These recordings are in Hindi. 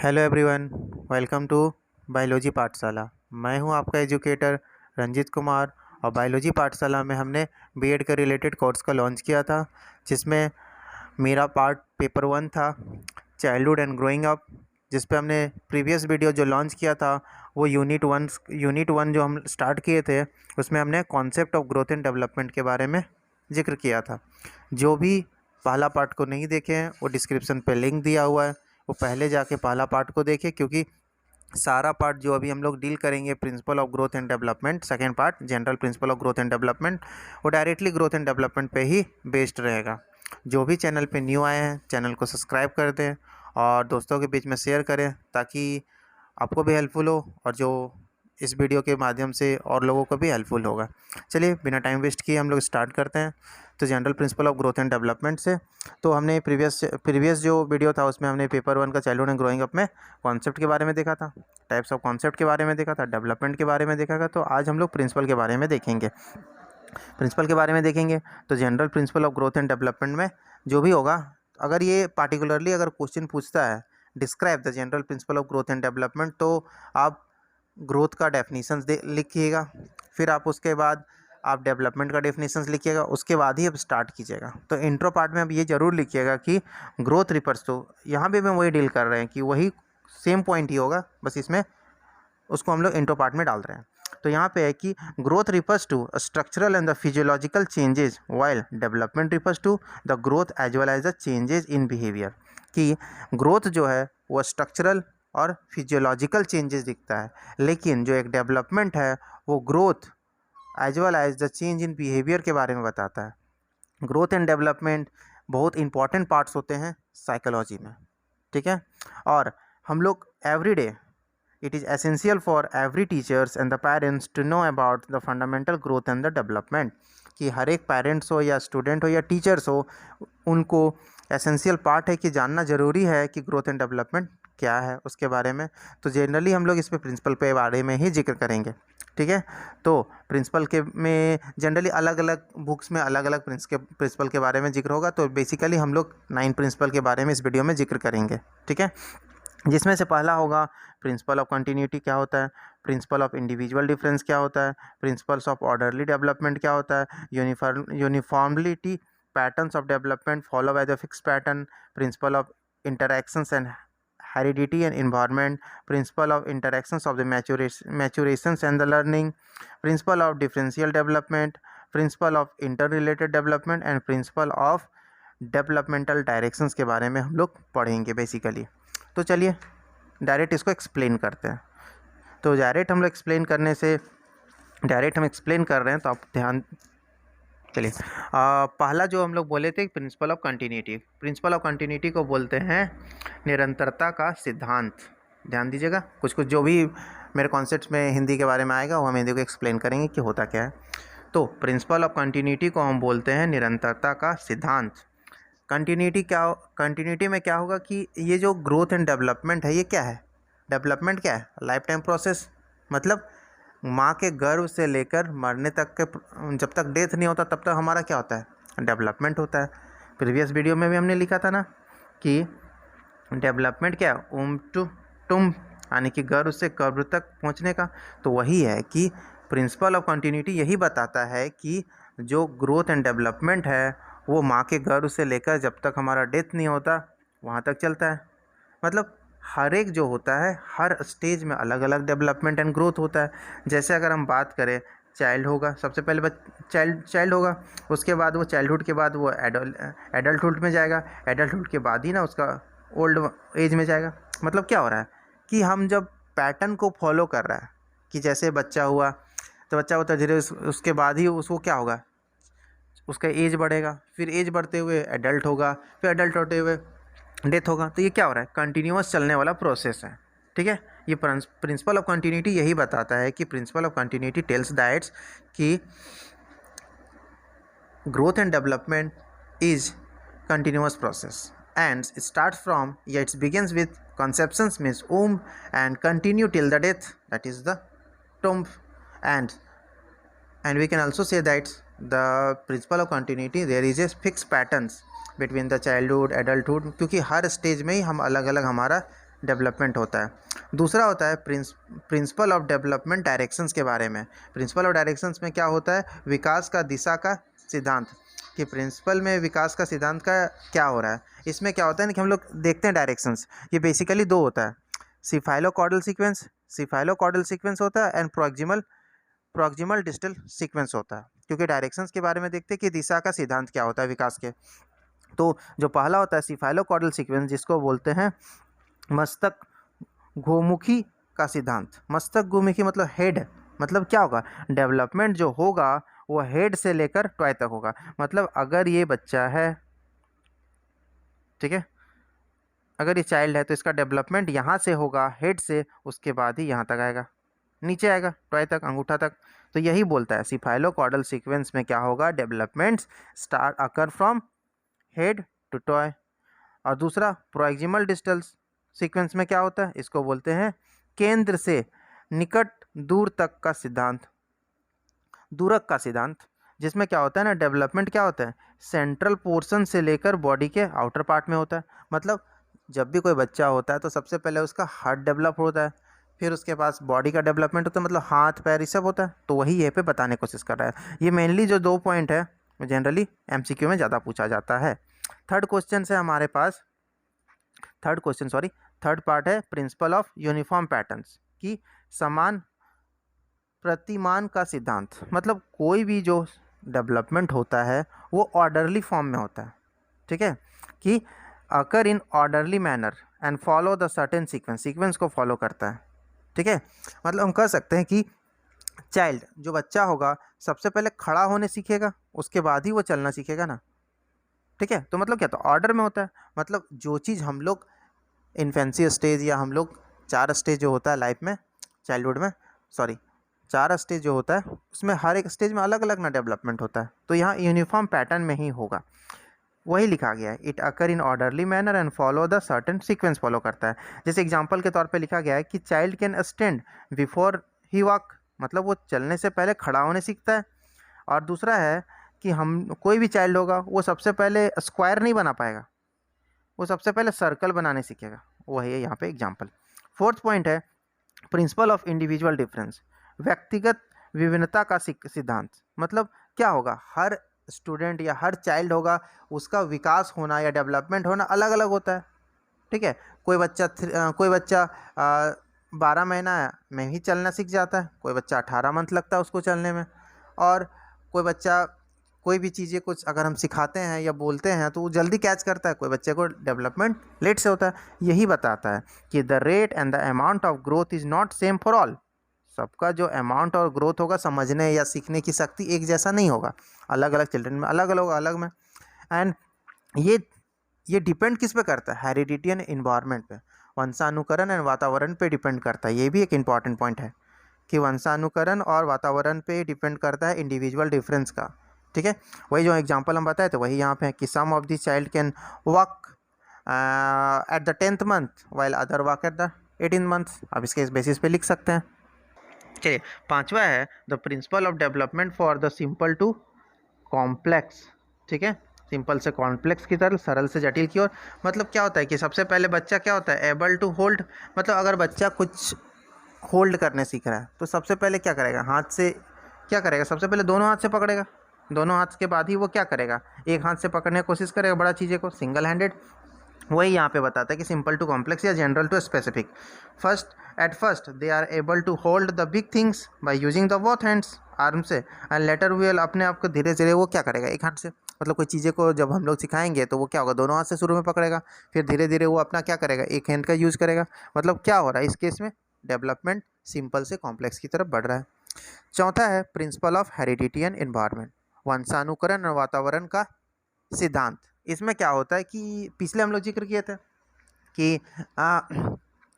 Hello everyone, welcome to biology Pathshala. मैं हूं आपका एजुकेटर रंजीत कुमार। और बायोलॉजी पाठशाला में हमने बीएड का रिलेटेड कोर्स का लॉन्च किया था, जिसमें मेरा पार्ट पेपर 1 था, चाइल्डहुड एंड ग्रोइंग अप, जिस पे हमने प्रीवियस वीडियो जो लॉन्च किया था वो यूनिट वन जो हम स्टार्ट किए थे, उसमें हमने concept of growth and development के बारे में जिक्र किया था। जो भी पहला पार्ट को नहीं देखे हैं वो डिस्क्रिप्शन पे लिंक दिया हुआ है, वो पहले जाके पहला पार्ट को देखें, क्योंकि सारा पार्ट जो अभी हम लोग डील करेंगे principle of growth and development, second part general principle of growth and development, वो डायरेक्टली ग्रोथ एंड डेवलपमेंट पे ही बेस्ड रहेगा। जो भी चैनल पे न्यू आए हैं चैनल को सब्सक्राइब कर दें और दोस्तों के बीच में शेयर करें, ताकि आपको भी हेल्पफुल हो और जो इस वीडियो के माध्यम से और लोगों को भी हेल्पफुल होगा। चलिए बिना टाइम वेस्ट किए हम लोग स्टार्ट करते हैं। तो general principle of growth and development से तो हमने प्रीवियस जो वीडियो था उसमें हमने पेपर 1 का चाइल्डहुड एंड ग्रोइंग अप में कॉन्सेप्ट के बारे में देखा था, टाइप्स ऑफ कॉन्सेप्ट के बारे में देखा था, डेवलपमेंट के बारे में देखा था। तो आज हम लोग प्रिंसिपल के बारे में देखेंगे। तो general principle of growth and development में जो भी होगा, अगर ये पार्टिकुलरली अगर क्वेश्चन पूछता है describe the general principle of growth and development, तो आप ग्रोथ का डेफिनेशंस लिखिएगा, फिर आप उसके बाद आप डेवलपमेंट का डेफिनेशंस लिखिएगा, उसके बाद ही अब स्टार्ट कीजिएगा। तो इंट्रो पार्ट में अब ये ज़रूर लिखिएगा कि ग्रोथ रिफर्स टू, यहाँ पे भी वही डील कर रहे हैं कि वही सेम पॉइंट ही होगा, बस इसमें उसको हम लोग इंट्रो पार्ट में डाल रहे हैं। तो यहाँ पे है कि growth refers to structural and the physiological changes, while development refers to the growth as well as the changes in behaviour. कि ग्रोथ जो है वो स्ट्रक्चरल और फिजियोलॉजिकल चेंजेस दिखता है, लेकिन जो एक डेवलपमेंट है वो growth as well as the change in behaviour के बारे में बताता है। ग्रोथ एंड डेवलपमेंट बहुत इंपॉर्टेंट पार्ट्स होते हैं साइकोलॉजी में, ठीक है। और हम लोग every day it is essential for every teachers and the parents to know about the fundamental growth and the development। कि हर एक पेरेंट्स हो या स्टूडेंट हो या टीचर्स हो, उनको एसेंशियल पार्ट है कि जानना ज़रूरी है कि ग्रोथ एंड डेवलपमेंट क्या है उसके बारे में। तो जनरली हम लोग इस पे प्रिंसिपल पे बारे में ही जिक्र करेंगे, ठीक है। तो प्रिंसिपल के में जनरली अलग अलग बुक्स में अलग अलग प्रिंसिपल के बारे में जिक्र होगा। तो बेसिकली हम लोग 9 प्रिंसिपल के बारे में इस वीडियो में जिक्र करेंगे, ठीक है। जिसमें से पहला होगा प्रिंसिपल ऑफ कंटिन्यूटी क्या होता है, प्रिंसिपल ऑफ इंडिविजुअल डिफरेंस क्या होता है, प्रिंसिपल्स ऑफ ऑर्डरली डेवलपमेंट क्या होता है, uniformity patterns of development follow by the fix pattern, principle of interactions and heredity and environment, principle of interactions of the maturations and the learning, principle of differential development, principle of interrelated development and principle of developmental directions के बारे में हम लोग पढ़ेंगे बेसिकली। तो चलिए डायरेक्ट इसको एक्सप्लेन करते हैं। तो डायरेक्ट हम एक्सप्लेन कर रहे हैं, तो आप ध्यान चलिए। पहला जो हम लोग बोले थे principal of continuity, principal of continuity को बोलते हैं निरंतरता का सिद्धांत। ध्यान दीजिएगा, कुछ कुछ जो भी मेरे कॉन्सेप्ट्स में हिंदी के बारे में आएगा वो हम हिंदी को एक्सप्लेन करेंगे कि होता क्या है। तो प्रिंसिपल ऑफ कंटिन्यूटी को हम बोलते हैं निरंतरता का सिद्धांत। कंटिन्यूटी में क्या होगा कि ये जो ग्रोथ एंड डेवलपमेंट है, ये क्या है, डेवलपमेंट क्या है, लाइफ टाइम प्रोसेस। मतलब माँ के गर्भ से लेकर मरने तक के, जब तक डेथ नहीं होता तब तक हमारा क्या होता है, डेवलपमेंट होता है। प्रीवियस वीडियो में भी हमने लिखा था ना कि डेवलपमेंट क्या है, टू टुम, यानी कि गर्भ से कब्र तक पहुंचने का। तो वही है कि प्रिंसिपल ऑफ कंटिन्यूटी यही बताता है कि जो ग्रोथ एंड डेवलपमेंट है वो माँ के गर्भ से लेकर जब तक हमारा डेथ नहीं होता वहाँ तक चलता है। मतलब हर एक जो होता है हर स्टेज में अलग अलग डेवलपमेंट एंड ग्रोथ होता है। जैसे अगर हम बात करें, चाइल्ड होगा, सबसे पहले चाइल्ड होगा, उसके बाद वो चाइल्डहुड के बाद वो एडल्टहुड में जाएगा, एडल्टहुड के बाद ही ना उसका ओल्ड एज में जाएगा। मतलब क्या हो रहा है कि हम जब पैटर्न को फॉलो कर रहा है कि जैसे बच्चा हुआ तो बच्चा होता धीरे, उसके बाद ही उसको क्या होगा, उसका एज बढ़ेगा, फिर एज बढ़ते हुए एडल्ट होगा, फिर एडल्ट होते हुए डेथ होगा। तो ये क्या हो रहा है, कंटिन्यूअस चलने वाला प्रोसेस है, ठीक है। ये प्रिंसिपल ऑफ कंटिन्यूटी यही बताता है कि principle of continuity tells that's कि growth and development is continuous process and start from, या it's begins with conceptions means womb and continue till the death, that is the tomb। and we can also say that the principle of continuity, there is a fixed patterns between the childhood adulthood, क्योंकि हर स्टेज में ही हम अलग अलग हमारा डेवलपमेंट होता है। दूसरा होता है प्रिंसिपल ऑफ डेवलपमेंट डायरेक्शंस के बारे में। प्रिंसिपल ऑफ डायरेक्शंस में क्या होता है, विकास का दिशा का सिद्धांत, कि प्रिंसिपल में विकास का सिद्धांत का क्या हो रहा है। इसमें क्या होता है ना कि हम लोग देखते हैं डायरेक्शंस, ये बेसिकली दो होता है, सिफाइलोकॉर्डल सीक्वेंस होता है एंड प्रॉक्सिमल डिस्टल सीक्वेंस होता है। क्योंकि डायरेक्शंस के बारे में देखते हैं कि दिशा का सिद्धांत क्या होता है विकास के। तो जो पहला होता है सिफाइलोकॉर्डल सीक्वेंस, जिसको बोलते हैं मस्तक गोमुखी का सिद्धांत। मस्तक गोमुखी मतलब हेड, मतलब क्या होगा, डेवलपमेंट जो होगा वो हेड से लेकर टॉय तक होगा। मतलब अगर ये बच्चा है, ठीक है, अगर ये चाइल्ड है तो इसका डेवलपमेंट यहाँ से होगा हेड से, उसके बाद ही यहाँ तक आएगा, नीचे आएगा टॉय तक, अंगूठा तक। तो यही बोलता है सिफाइलोकॉर्डल सीक्वेंस में क्या होगा, developments start occur from head to toe. और दूसरा प्रॉक्सिमल डिस्टल सीक्वेंस में क्या होता है, इसको बोलते हैं केंद्र से निकट दूर तक का सिद्धांत, दूरक का सिद्धांत, जिसमें क्या होता है ना, डेवलपमेंट क्या होता है, सेंट्रल पोर्शन से लेकर बॉडी के आउटर पार्ट में होता है। मतलब जब भी कोई बच्चा होता है तो सबसे पहले उसका हार्ट डेवलप होता है, फिर उसके पास बॉडी का डेवलपमेंट होता है, मतलब हाथ पैर ये सब होता है। तो वही ये पे बताने की कोशिश कर रहा है। ये मेनली जो 2 पॉइंट है जनरली एमसीक्यू में ज़्यादा पूछा जाता है। थर्ड क्वेश्चन है हमारे पास, थर्ड पार्ट है प्रिंसिपल ऑफ यूनिफॉर्म पैटर्न्स, की समान प्रतिमान का सिद्धांत। मतलब कोई भी जो डेवलपमेंट होता है वो ऑर्डरली फॉर्म में होता है, ठीक है, कि occur in orderly manner and follow the certain sequence को फॉलो करता है, ठीक है। मतलब हम कह सकते हैं कि चाइल्ड जो बच्चा होगा सबसे पहले खड़ा होने सीखेगा, उसके बाद ही वो चलना सीखेगा ना, ठीक है। तो मतलब क्या, तो ऑर्डर में होता है। मतलब जो चीज़ हम लोग इन्फेंसी स्टेज या हम लोग 4 स्टेज जो होता है लाइफ में, चाइल्डहुड में, 4 स्टेज जो होता है उसमें हर एक स्टेज में अलग अलग ना डेवलपमेंट होता है। तो यहाँ यूनिफॉर्म पैटर्न में ही होगा, वही लिखा गया है, it occur in orderly manner and follow the certain sequence follow करता है। जैसे एग्जांपल के तौर पे लिखा गया है कि child can stand before he walk, मतलब वो चलने से पहले खड़ा होने सीखता है। और दूसरा है कि हम कोई भी चाइल्ड होगा वो सबसे पहले स्क्वायर नहीं बना पाएगा, वो सबसे पहले सर्कल बनाने सीखेगा, वही है यहाँ पे एग्जाम्पल। फोर्थ पॉइंट है प्रिंसिपल ऑफ इंडिविजुअल डिफरेंस, व्यक्तिगत विभिन्नता का सिद्धांत। मतलब क्या होगा, हर स्टूडेंट या हर चाइल्ड होगा उसका विकास होना या डेवलपमेंट होना अलग अलग होता है, ठीक है। कोई बच्चा 12 महीना में ही चलना सीख जाता है, कोई बच्चा 18 मंथ लगता है उसको चलने में, और कोई बच्चा कोई भी चीज़ें कुछ अगर हम सिखाते हैं या बोलते हैं तो वो जल्दी कैच करता है, कोई बच्चे को डेवलपमेंट लेट से होता है। यही बताता है कि the rate and the amount of growth is not same for all, सबका जो अमाउंट और ग्रोथ होगा समझने या सीखने की शक्ति एक जैसा नहीं होगा, अलग अलग चिल्ड्रन में अलग में। एंड ये डिपेंड किस पे करता है, हेरिडिटी एंड इन्वायरमेंट पे, वंशानुकरण एंड वातावरण पे डिपेंड करता है। ये भी एक इम्पॉर्टेंट पॉइंट है कि वंशानुकरण और वातावरण पे डिपेंड करता है इंडिविजुअल डिफरेंस का, ठीक है। वही जो एग्जांपल हम बताए थे वही यहाँ पे है कि some of the child can walk at the 10th month while other walk at the 18th month. अब इसके इस बेसिस पे लिख सकते हैं। चलिए, पांचवा है the principle of development for the simple to complex, ठीक है, सिंपल से कॉम्प्लेक्स की तरफ, सरल से जटिल की ओर। मतलब क्या होता है कि सबसे पहले बच्चा क्या होता है, एबल टू होल्ड। मतलब अगर बच्चा कुछ होल्ड करने सीख रहा है तो सबसे पहले क्या करेगा, हाथ से क्या करेगा, सबसे पहले दोनों हाथ से पकड़ेगा, दोनों हाथ के बाद ही वो क्या करेगा, एक हाथ से पकड़ने की कोशिश करेगा बड़ा चीज़ें को, सिंगल हैंडेड। वही यहाँ पे बताता है कि सिंपल टू कॉम्प्लेक्स या general to specific. At first they are able to hold the big things by using the both hands, arm से, एंड लेटर विल अपने आप को धीरे धीरे वो क्या करेगा, एक हाथ से। मतलब कोई चीज़ें को जब हम लोग सिखाएंगे तो वो क्या होगा, दोनों हाथ से शुरू में पकड़ेगा, फिर धीरे धीरे वो अपना क्या करेगा, एक हैंड का यूज़ करेगा। मतलब क्या हो रहा है इस केस में, डेवलपमेंट सिंपल से कॉम्प्लेक्स की तरफ बढ़ रहा है। चौथा है principle of heredity and environment, वंशानुकरण और वातावरण का सिद्धांत। इसमें क्या होता है कि पिछले हम लोग जिक्र किए थे कि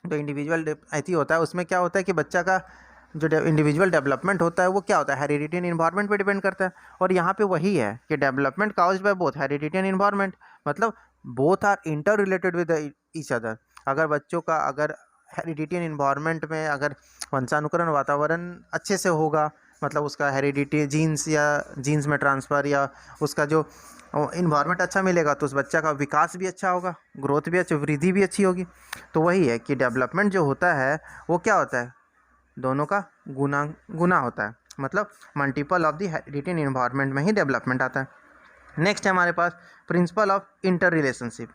जो इंडिविजुअल ऐसी होता है उसमें क्या होता है कि बच्चा का जो इंडिविजुअल डेवलपमेंट होता है वो क्या होता है, हेरिडिटी एंड इन्वायरमेंट पे डिपेंड करता है। और यहाँ पे वही है कि development caused by both heredity and environment, मतलब both are inter related with each other. अगर बच्चों का अगर हेरिडिटी एंड इन्वायरमेंट में अगर वंशानुकरण वातावरण अच्छे से होगा, मतलब उसका हेरिडिटी जीन्स या जीन्स में ट्रांसफ़र या उसका जो और इन्वायरमेंट अच्छा मिलेगा तो उस बच्चा का विकास भी अच्छा होगा, ग्रोथ भी अच्छी, वृद्धि भी अच्छी होगी। तो वही है कि डेवलपमेंट जो होता है वो क्या होता है, दोनों का गुना गुना होता है, मतलब multiple of the heredity in environment में ही डेवलपमेंट आता है। नेक्स्ट है हमारे पास प्रिंसिपल ऑफ इंटर रिलेशनशिप।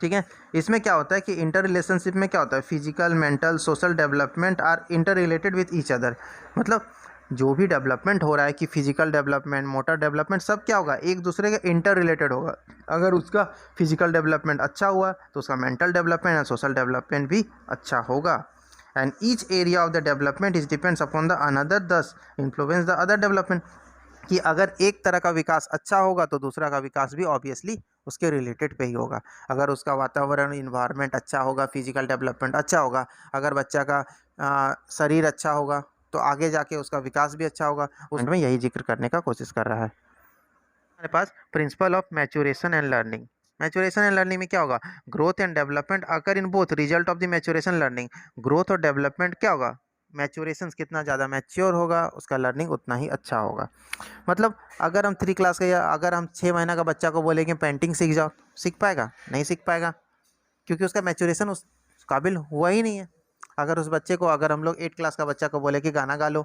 ठीक है, इसमें क्या होता है कि इंटर रिलेशनशिप में क्या होता है, physical, mental, social development are inter related with each other. मतलब जो भी डेवलपमेंट हो रहा है कि फिजिकल डेवलपमेंट, मोटर डेवलपमेंट, सब क्या होगा, एक दूसरे के इंटर रिलेटेड होगा। अगर उसका फिजिकल डेवलपमेंट अच्छा हुआ तो उसका मेंटल डेवलपमेंट और सोशल डेवलपमेंट भी अच्छा होगा। And each area of the development is depends upon the another, दस इन्फ्लुएंस द अदर डेवलपमेंट। कि अगर एक तरह का विकास अच्छा होगा तो दूसरा का विकास भी ऑब्वियसली उसके रिलेटेड पे ही होगा। अगर उसका वातावरण, इन्वायरमेंट अच्छा होगा, फिजिकल डेवलपमेंट अच्छा होगा, अगर बच्चा का शरीर अच्छा होगा तो आगे जाके उसका विकास भी अच्छा होगा। उसमें यही जिक्र करने का कोशिश कर रहा है। हमारे पास principle of maturation and learning. Maturation and learning में क्या होगा, growth and development occur in both result of the maturation learning. Growth और डेवलपमेंट क्या होगा, मैच्योरेशन कितना ज़्यादा मैच्योर होगा उसका लर्निंग उतना ही अच्छा होगा। मतलब अगर हम 3 क्लास का या अगर हम 6 महीना का बच्चा को बोले कि पेंटिंग सीख जाओ, सीख पाएगा? नहीं सीख पाएगा, क्योंकि उसका मैच्योरेशन उस काबिल हुआ ही नहीं है। अगर उस बच्चे को, अगर हम लोग 8 क्लास का बच्चा को बोले कि गाना गा लो,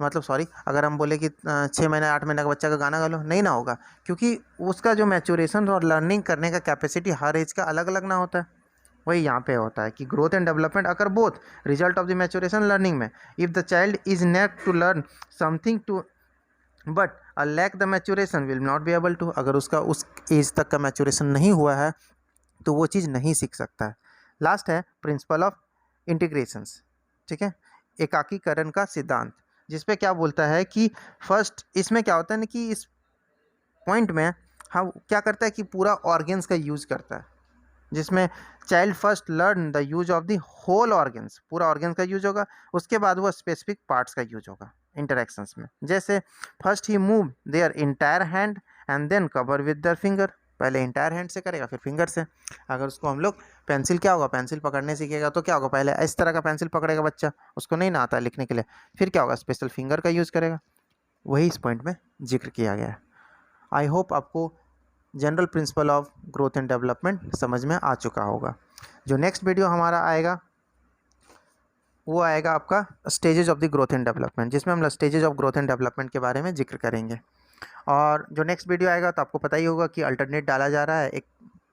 मतलब सॉरी, अगर हम बोले कि 6 महीने 8 महीने का बच्चा का गाना गा लो, नहीं ना होगा, क्योंकि उसका जो मैच्योरेशन और लर्निंग करने का कैपेसिटी हर एज का अलग अलग ना होता है। वही यहाँ पे होता है कि growth and development occur both result of the maturation learning में। If the child is neck to learn something to but a lack the maturation will not be able to. अगर उसका उस एज तक का मैच्योरेशन नहीं हुआ है तो वो चीज़ नहीं सीख सकता है। लास्ट है प्रिंसिपल ऑफ इंटीग्रेशंस। ठीक है, एकाकीकरण का सिद्धांत, जिसपे क्या बोलता है कि फर्स्ट इसमें क्या होता है ना कि इस पॉइंट में हम क्या करता है कि पूरा ऑर्गेन्स का यूज करता है, जिसमें child first learn the use of the whole organs, पूरा ऑर्गेन्स का यूज होगा, उसके बाद वो स्पेसिफिक पार्ट्स का यूज होगा इंटरेक्शंस में। जैसे फर्स्ट ही move their entire hand and then cover with their finger. पहले इंटायर हैंड से करेगा फिर फिंगर से। अगर उसको हम लोग पेंसिल, क्या होगा, पेंसिल पकड़ने सीखेगा तो क्या होगा, पहले इस तरह का पेंसिल पकड़ेगा बच्चा, उसको नहीं ना आता है लिखने के लिए, फिर क्या होगा, स्पेशल फिंगर का यूज़ करेगा। वही इस पॉइंट में जिक्र किया गया है। आई होप आपको general principle of growth and development समझ में आ चुका होगा। जो नेक्स्ट वीडियो हमारा आएगा वो आएगा आपका stages of the growth and development, जिसमें हम stages of growth and development के बारे में जिक्र करेंगे। और जो नेक्स्ट वीडियो आएगा तो आपको पता ही होगा कि अल्टरनेट डाला जा रहा है, एक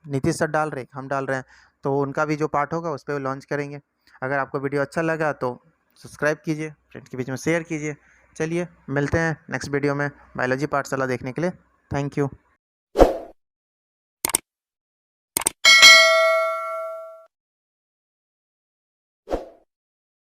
नीतीश सर डाल रहे, हम डाल रहे हैं, तो उनका भी जो पार्ट होगा उस पर लॉन्च करेंगे। अगर आपको वीडियो अच्छा लगा तो सब्सक्राइब कीजिए, फ्रेंड्स के बीच में शेयर कीजिए। चलिए मिलते हैं नेक्स्ट वीडियो में बायोलॉजी पाठशाला देखने के लिए। Thank you.